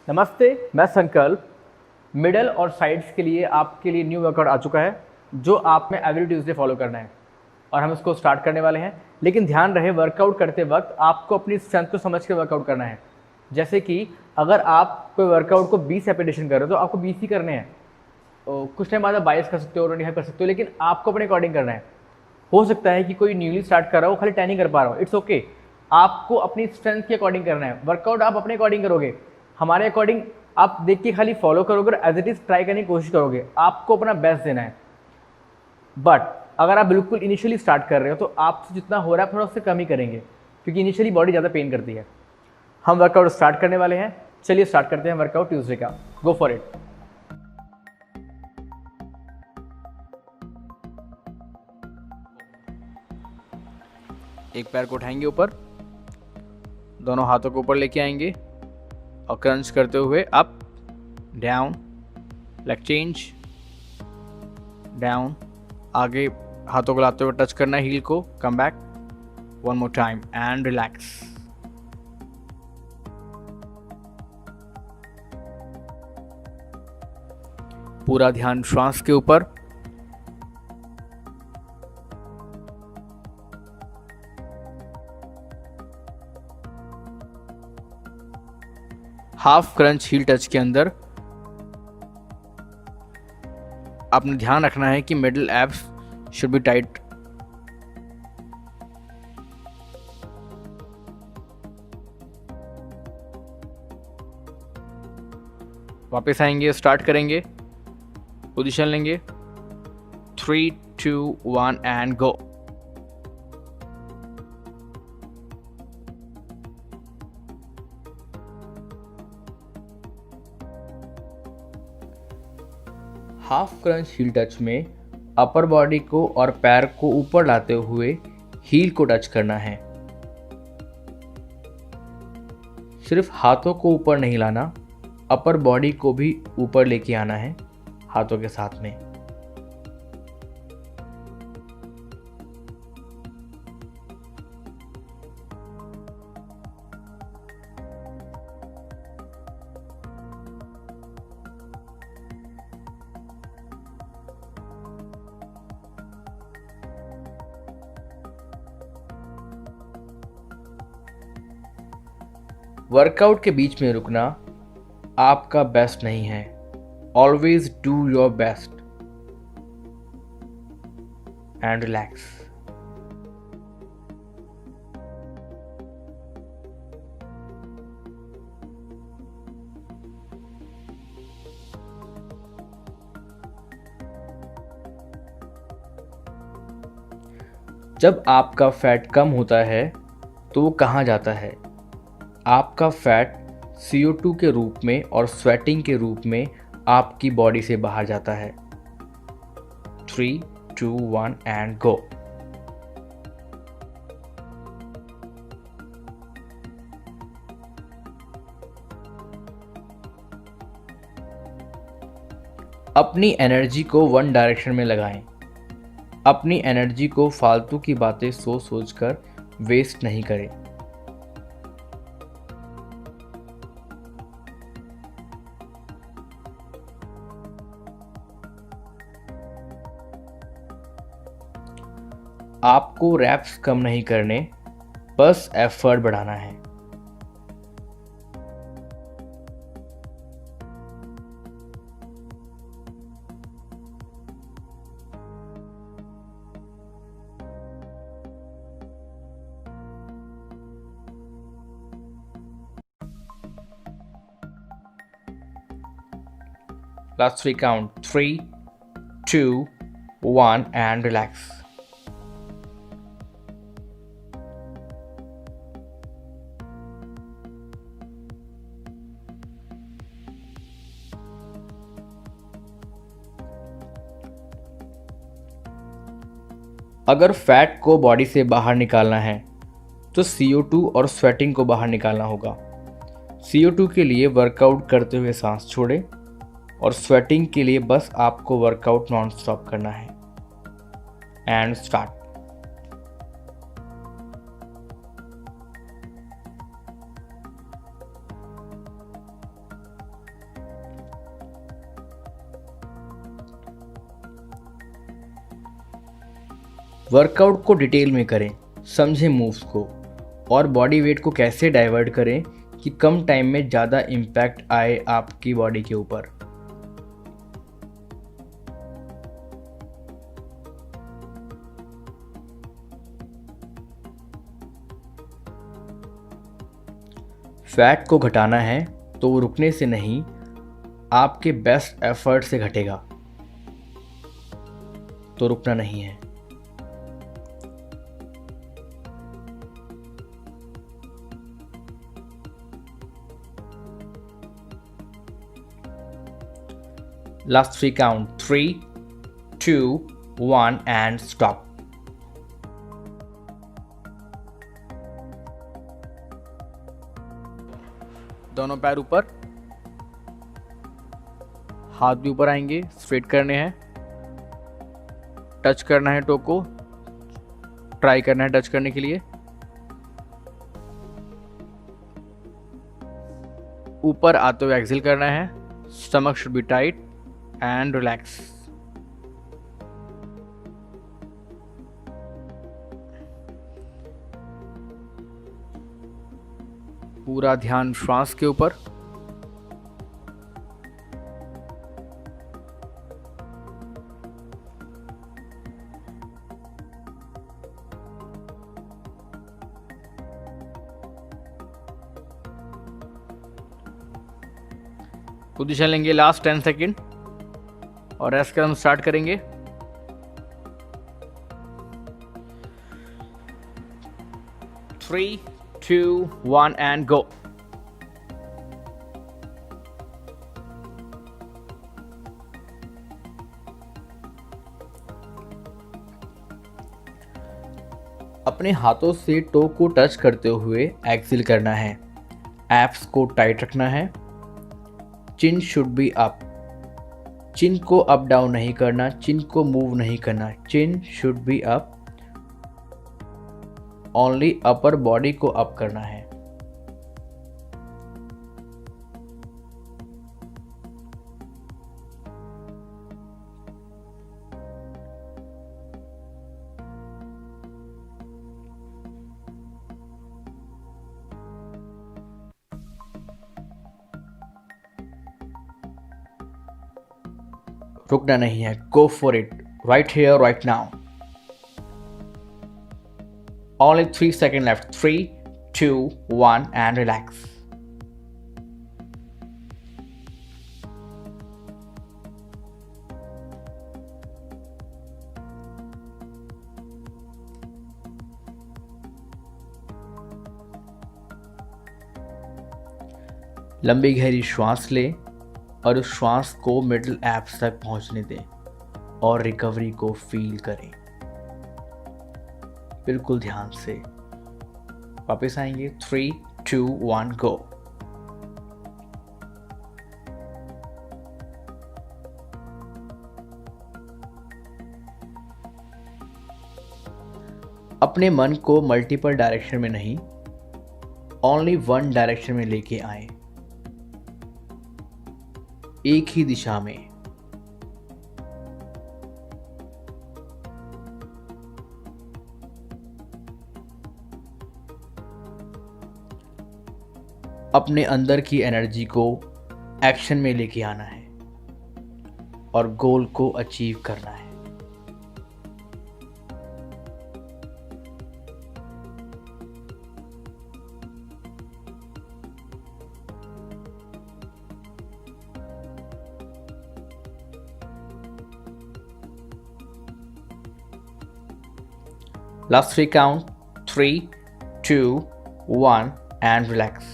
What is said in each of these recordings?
नमस्ते, मैं संकल्प। मिडल और साइड्स के लिए आपके लिए न्यू वर्कआउट आ चुका है जो आप में एवरी ट्यूसडे फॉलो करना है और हम इसको स्टार्ट करने वाले हैं। लेकिन ध्यान रहे, वर्कआउट करते वक्त आपको अपनी स्ट्रेंथ को समझ के वर्कआउट करना है। जैसे कि अगर आप कोई वर्कआउट को 20 रेपिटेशन कर रहे हो तो आपको 20 ही करने हैं। कुछ टाइम बाद आप 22 कर सकते हो और कर सकते हो, लेकिन आपको अपने अकॉर्डिंग करना है। हो सकता है कि कोई न्यूली स्टार्ट कर रहा हो, खाली 10 ही कर पा रहा हो, इट्स ओके। आपको अपनी स्ट्रेंथ के अकॉर्डिंग करना है। वर्कआउट आप अपने अकॉर्डिंग करोगे, हमारे अकॉर्डिंग आप देख के खाली फॉलो करोगे और एज इट इज ट्राई करने की कोशिश करोगे। आपको अपना बेस्ट देना है। बट अगर आप बिल्कुल इनिशियली स्टार्ट कर रहे हो तो आपसे जितना हो रहा है थोड़ा उससे कम ही करेंगे, क्योंकि इनिशियली बॉडी ज़्यादा पेन करती है। हम वर्कआउट स्टार्ट करने वाले हैं। चलिए स्टार्ट करते हैं वर्कआउट ट्यूसडे का। गो फॉर इट। एक पैर को उठाएंगे ऊपर, दोनों हाथों को ऊपर लेके आएंगे और क्रंच करते हुए up down, leg change, down, आगे हाथों को लाते हुए टच करना है हील को, come back, one more time and relax. पूरा ध्यान श्वास के ऊपर। हाफ क्रंच हील टच के अंदर आपने ध्यान रखना है कि middle abs should be tight. वापस आएंगे, स्टार्ट करेंगे, पोजीशन लेंगे, 3 2 1 and go. Half crunch heel touch में अपर बॉडी को और पैर को ऊपर लाते हुए हील को टच करना है। सिर्फ हाथों को ऊपर नहीं लाना, अपर बॉडी को भी ऊपर लेके आना है हाथों के साथ में। वर्कआउट के बीच में रुकना आपका बेस्ट नहीं है। Always do your best and relax. जब आपका फैट कम होता है तो वो कहाँ जाता है? आपका फैट CO2 के रूप में और स्वेटिंग के रूप में आपकी बॉडी से बाहर जाता है। 3 2 1 एंड गो। अपनी एनर्जी को वन डायरेक्शन में लगाएं। अपनी एनर्जी को फालतू की बातें सोच सोच कर वेस्ट नहीं करें। आपको रैप्स कम नहीं करने, बस एफर्ट बढ़ाना है। Last 3 count, 3 2 1 and relax. अगर फैट को बॉडी से बाहर निकालना है तो CO2 और स्वेटिंग को बाहर निकालना होगा। CO2 के लिए वर्कआउट करते हुए सांस छोड़ें और स्वेटिंग के लिए बस आपको वर्कआउट नॉन स्टॉप करना है। And start. वर्कआउट को डिटेल में करें, समझें मूव्स को और बॉडी वेट को कैसे डाइवर्ट करें कि कम टाइम में ज़्यादा इम्पैक्ट आए आपकी बॉडी के ऊपर। फैट को घटाना है तो वो रुकने से नहीं, आपके बेस्ट एफर्ट से घटेगा, तो रुकना नहीं है। Last 3 count, 3, 2, 1 and stop. दोनों पैर ऊपर, हाथ भी ऊपर आएंगे, स्ट्रेट करने हैं, टच करना है टो को, ट्राई करना है टच करने के लिए, ऊपर आते हुए एक्सेल करना है, stomach should be tight and relax. पूरा ध्यान श्वास के ऊपर। पोजीशन लेंगे लास्ट 10 सेकेंड और रेस्ट कर हम स्टार्ट करेंगे। 3, 2, 1 एंड गो। अपने हाथों से टो को टच करते हुए एक्सेल करना है, एब्स को टाइट रखना है, चिन शुड बी अप, चिन को अप डाउन नहीं करना, चिन को मूव नहीं करना, chin should be up, only upper body को अप करना है। रुकना नहीं है, go for it, right here right now. Only 3 seconds left. 3, 2, 1 and relax. लंबी गहरी श्वास लें और उस श्वास को मिडल एब्स तक पहुंचने दें और रिकवरी को फील करें। बिल्कुल ध्यान से वापस आएंगे। 3, 2, 1 गो। अपने मन को मल्टीपल डायरेक्शन में नहीं, ओनली वन डायरेक्शन में लेके आए, एक ही दिशा में। अपने अंदर की एनर्जी को एक्शन में लेके आना है और गोल को अचीव करना है। Last 3 count, 3, 2, 1 and relax.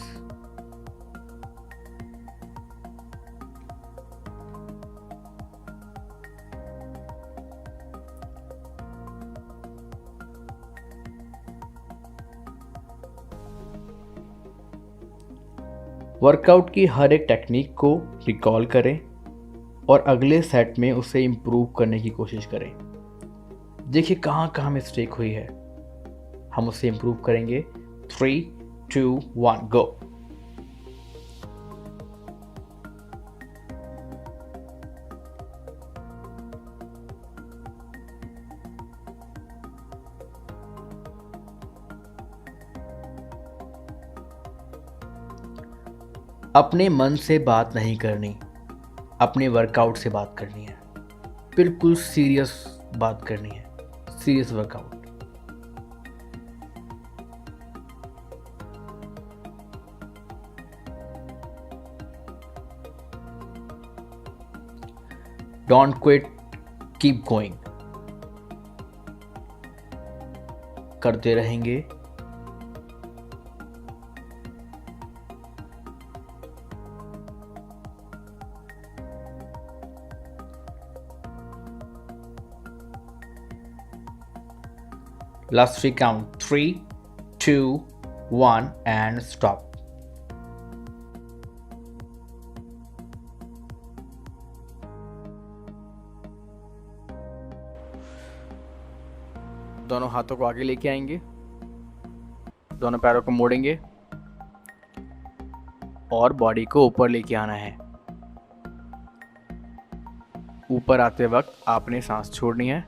Workout की हर एक टेक्निक को रिकॉल करें और अगले सेट में उसे इम्प्रूव करने की कोशिश करें। देखिए कहाँ कहाँ मिस्टेक हुई है, हम उसे इम्प्रूव करेंगे। 3, 2, 1 गो। अपने मन से बात नहीं करनी, अपने वर्कआउट से बात करनी है। बिल्कुल सीरियस बात करनी है, serious workout. Don't quit, keep going. करते रहेंगे। Last three count 3, 2, 1 and stop. दोनों हाथों को आगे लेके आएंगे, दोनों पैरों को मोड़ेंगे और बॉडी को ऊपर लेके आना है। ऊपर आते वक्त आपने सांस छोड़नी है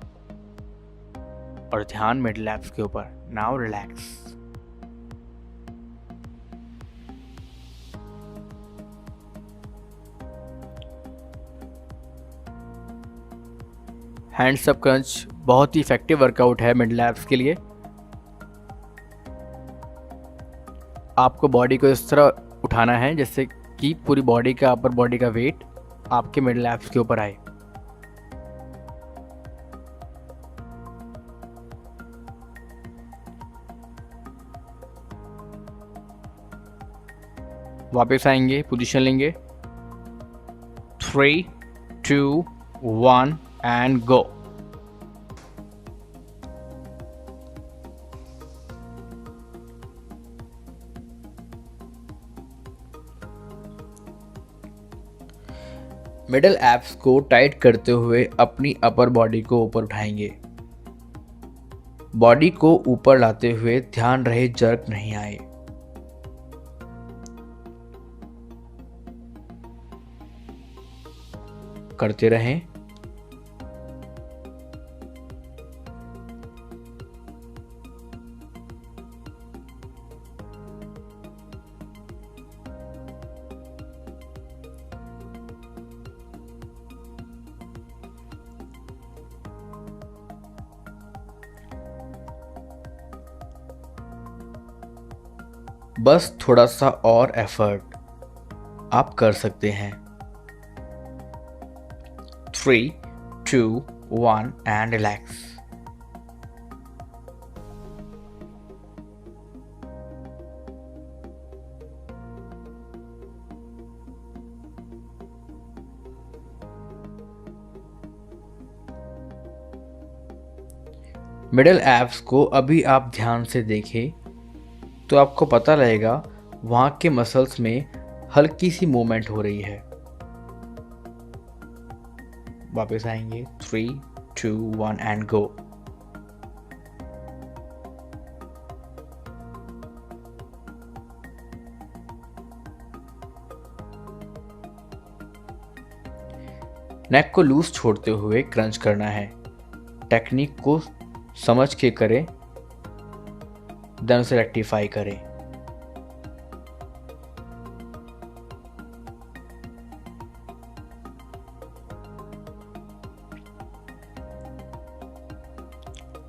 और ध्यान मिडिल एब्स के ऊपर। Now relax. Hands up crunch बहुत ही इफेक्टिव वर्कआउट है मिडिल एब्स के लिए। आपको बॉडी को इस तरह उठाना है जैसे कि पूरी बॉडी का, अपर बॉडी का वेट आपके मिडिल एब्स के ऊपर आए। वापस आएंगे, पोजीशन लेंगे। 3, 2, 1 एंड गो। मिडल एब्स को टाइट करते हुए अपनी अपर बॉडी को ऊपर उठाएंगे। बॉडी को ऊपर लाते हुए ध्यान रहे जर्क नहीं आए। करते रहें। बस थोड़ा सा और एफर्ट आप कर सकते हैं। 3, 2, 1 and relax. मिडल एब्स को अभी आप ध्यान से देखें तो आपको पता लगेगा वहाँ के मसल्स में हल्की सी मूवमेंट हो रही है। वापस आएंगे। 3, 2, 1 एंड गो। नेक को लूज छोड़ते हुए क्रंच करना है। टेक्निक को समझ के करें, देन उसे रेक्टिफाई करें।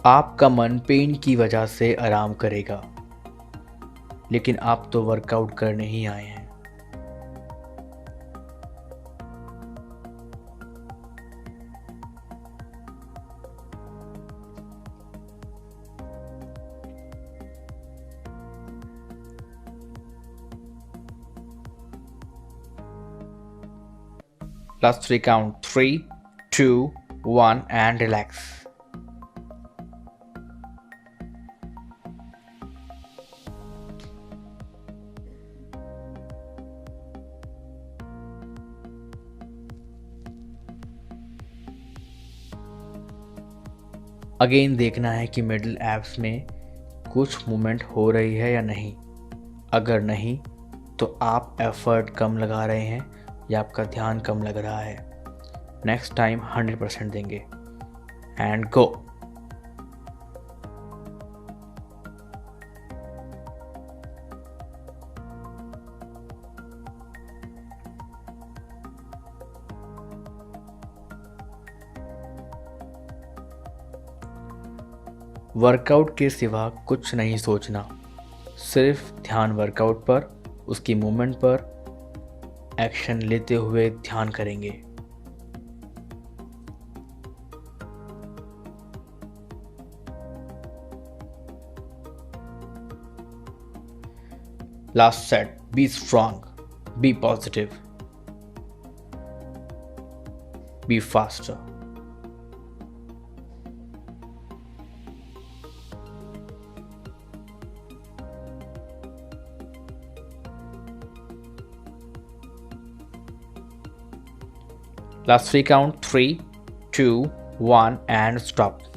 आपका मन पेन की वजह से आराम करेगा, लेकिन आप तो वर्कआउट करने ही आए हैं। Last 3 count 3, 2, 1 and relax. Again देखना है कि मिडिल एब्स में कुछ मूवमेंट हो रही है या नहीं। अगर नहीं तो आप एफर्ट कम लगा रहे हैं या आपका ध्यान कम लग रहा है। नेक्स्ट टाइम 100% देंगे एंड गो। वर्कआउट के सिवा कुछ नहीं सोचना, सिर्फ ध्यान वर्कआउट पर, उसकी मूवमेंट पर एक्शन लेते हुए ध्यान करेंगे। Last set, be strong, be positive, be faster. Last three count, 3, 2, 1 and stop.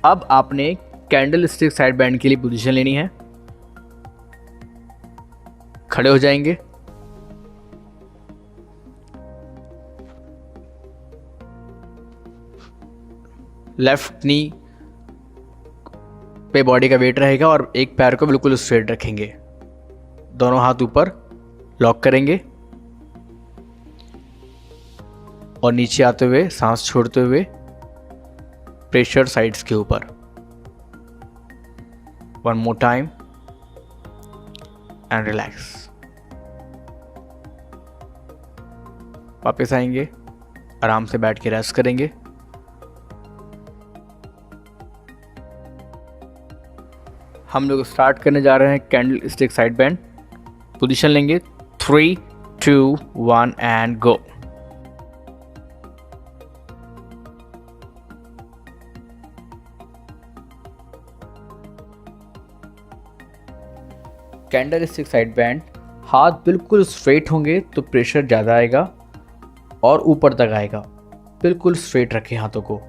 अब आपने कैंडल स्टिक साइड बैंड के लिए पोजीशन लेनी है। खड़े हो जाएंगे, लेफ्ट नी पे बॉडी का वेट रहेगा और एक पैर को बिल्कुल स्ट्रेट रखेंगे। दोनों हाथ ऊपर लॉक करेंगे और नीचे आते हुए सांस छोड़ते हुए प्रेशर साइड्स के ऊपर। One more time and relax. वापस आएंगे, आराम से बैठ के रेस्ट करेंगे। हम लोग स्टार्ट करने जा रहे हैं candle stick side band. Position लेंगे 3, 2, 1 and go. Candle stick side band, हाथ बिल्कुल स्ट्रेट होंगे तो प्रेशर ज़्यादा आएगा और ऊपर तक आएगा। बिल्कुल स्ट्रेट रखें हाथों को।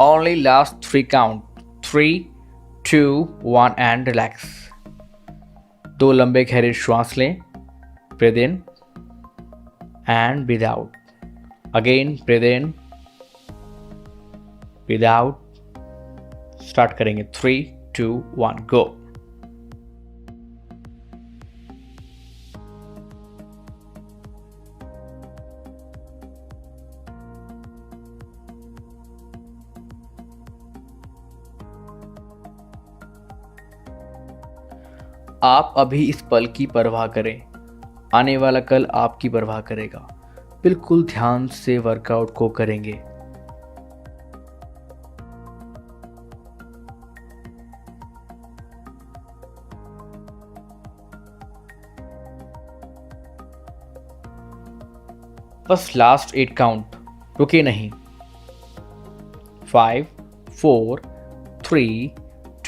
Only last 3 count, 3, 2, 1 and relax. 2 लंबे गहरे श्वास लें। Breathe in and breathe out. Again breathe in, breathe out. Start करेंगे 3, 2, 1 go. आप अभी इस पल की परवाह करें, आने वाला कल आपकी परवाह करेगा। बिल्कुल ध्यान से वर्कआउट को करेंगे। बस लास्ट 8 काउंट, रुके नहीं। 5, 4, 3,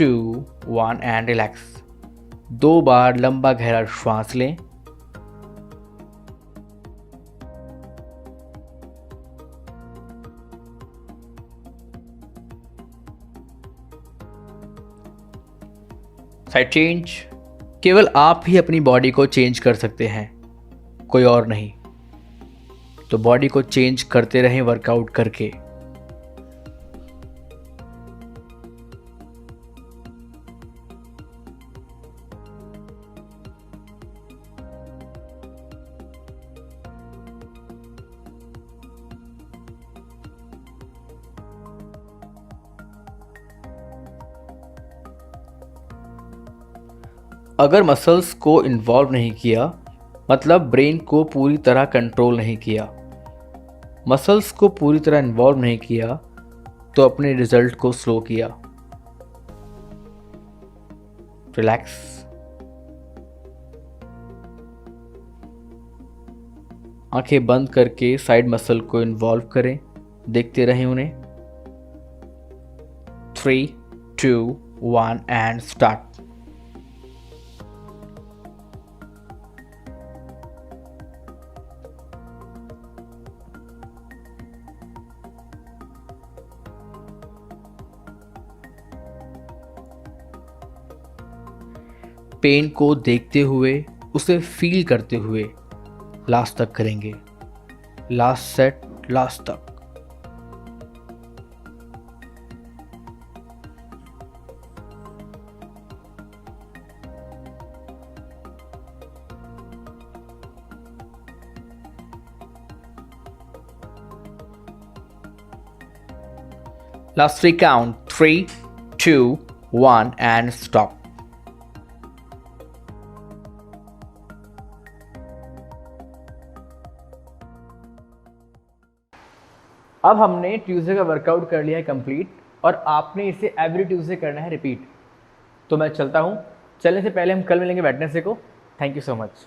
2, 1 एंड रिलैक्स। 2 बार लंबा गहरा श्वास लें। साइड चेंज, केवल आप ही अपनी बॉडी को चेंज कर सकते हैं, कोई और नहीं। तो बॉडी को चेंज करते रहें वर्कआउट करके। अगर मसल्स को इन्वॉल्व नहीं किया, मतलब ब्रेन को पूरी तरह कंट्रोल नहीं किया, मसल्स को पूरी तरह इन्वॉल्व नहीं किया, तो अपने रिजल्ट को स्लो किया। रिलैक्स। आंखें बंद करके साइड मसल को इन्वॉल्व करें, देखते रहें उन्हें। 3, 2, 1 एंड स्टार्ट। पेन को देखते हुए, उसे फील करते हुए लास्ट तक करेंगे, लास्ट सेट, लास्ट तक। Last three count, 3, 2, 1 and stop. अब हमने ट्यूसडे का वर्कआउट कर लिया है कंप्लीट और आपने इसे एवरी ट्यूसडे करना है रिपीट। तो मैं चलता हूँ, चलने से पहले हम कल मिलेंगे वेडनेसडे को। Thank you so much.